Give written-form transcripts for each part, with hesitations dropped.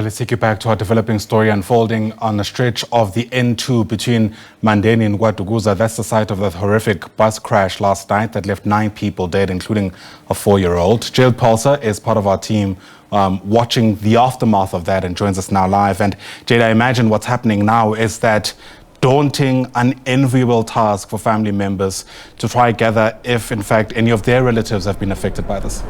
Let's take you back to our developing story unfolding on a stretch of the N2 between Mandeni and Guaduguza. That's the site of that horrific bus crash last night that left 9 people dead, including a 4-year-old. Jade Paulse is part of our team watching the aftermath of that and joins us now live. And Jade, I imagine what's happening now is that daunting, unenviable task for family members to try gather if, in fact, any of their relatives have been affected by this.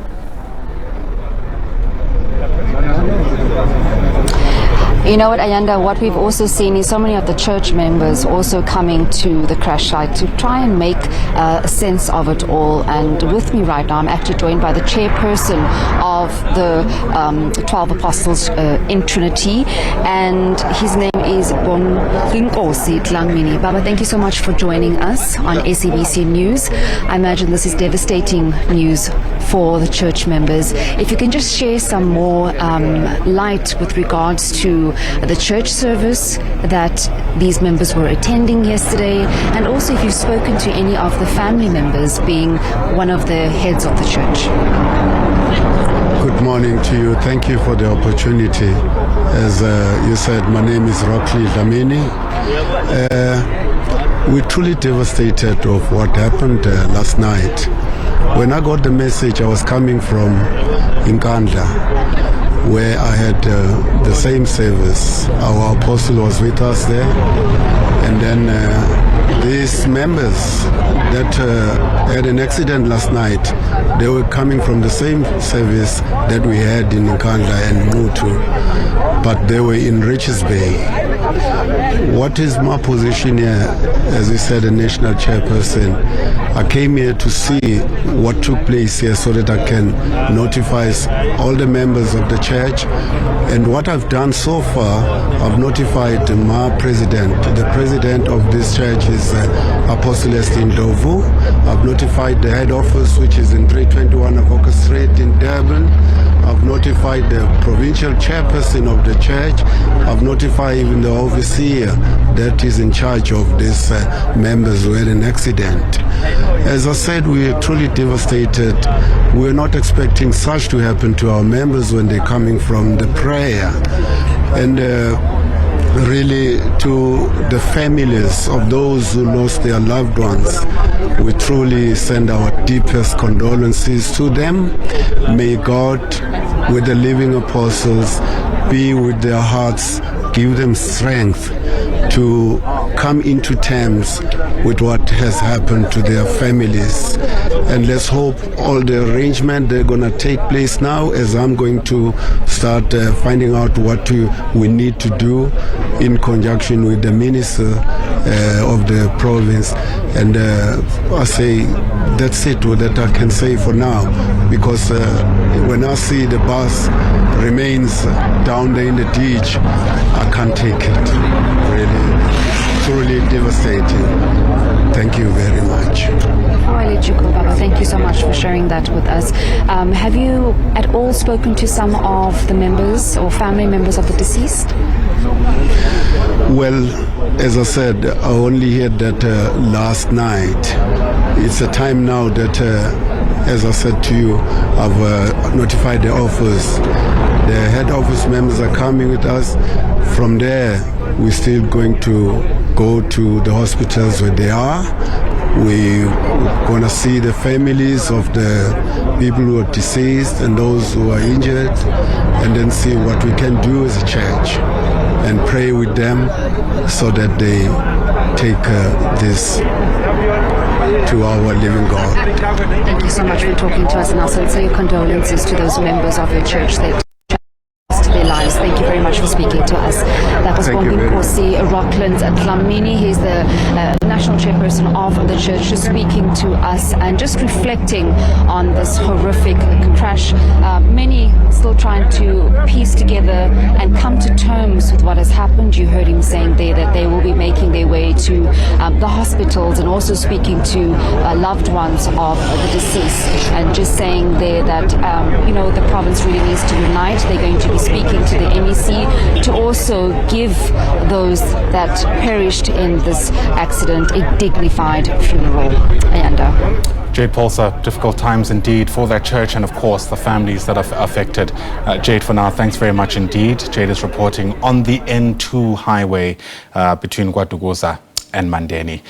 You know what, Ayanda, what we've also seen is so many of the church members also coming to the crash site to try and make sense of it all. And with me right now, I'm actually joined by the chairperson of the 12 Apostles in Trinity, and his name is Baba. Thank you so much for joining us on SABC News. I imagine this is devastating news for the church members. If you can just share some more light with regards to the church service that these members were attending yesterday, and also if you've spoken to any of the family members, being one of the heads of the church. Good morning to you. Thank you for the opportunity. As you said, my name is Rockley Dlamini. We're truly devastated of what happened last night. When I got the message, I was coming from Nkandla, where I had the same service. Our apostle was with us there, and then these members that had an accident last night, they were coming from the same service that we had in Nkandla and Mutu, but they were in Richards Bay. What is my position here? As you said, a national chairperson, I came here to see what took place here so that I can notify all the members of the church. And what I've done so far, I've notified my president. The president of this church is Apostle Ndlovu. I've notified the head office, which is in 321 Avoca Street in Durban. I've notified the provincial chairperson of the church. I've notified even the overseer that is in charge of these members who had an accident. As I said, we are truly devastated. We're not expecting such to happen to our members when they're coming from the prayer. And really, to the families of those who lost their loved ones, we truly send our deepest condolences to them. May God, with the living apostles, be with their hearts, give them strength to come into terms with what has happened to their families. And let's hope all the arrangement they're going to take place now, as I'm going to start finding out what we need to do in conjunction with the minister of the province. And I say that's it that I can say for now, because when I see the bus remains down there in the ditch, I can't take it. Really, truly devastating. Thank you very much. Before I let you go, Baba, thank you so much for sharing that with us. Have you at all spoken to some of the members or family members of the deceased? Well, as I said, I only heard that last night. It's a time now that, as I said to you, I've notified the office. The head office members are coming with us. From there, we're still going to go to the hospitals where they are. We're going to see the families of the people who are deceased and those who are injured, and then see what we can do as a church and pray with them so that they take this to our living God. Thank you so much for talking to us, and also say your condolences to those members of your church that lost their lives. Thank you very much for speaking to us. That was Rockland Dlamini. He's the national chairperson of the church, just speaking to us and just reflecting on this horrific crash. Many still trying to piece together and come to terms with what has happened. You heard him saying there that they will be making their way to the hospitals and also speaking to loved ones of the deceased, and just saying there that the province really needs to unite. They're going to be speaking to the MEC to also give those that perished in this accident a dignified funeral. And Jade Paulse, difficult times indeed for that church and, of course, the families that are affected. Jade, for now, thanks very much indeed. Jade is reporting on the N2 highway between Kwadukuza and Mandeni.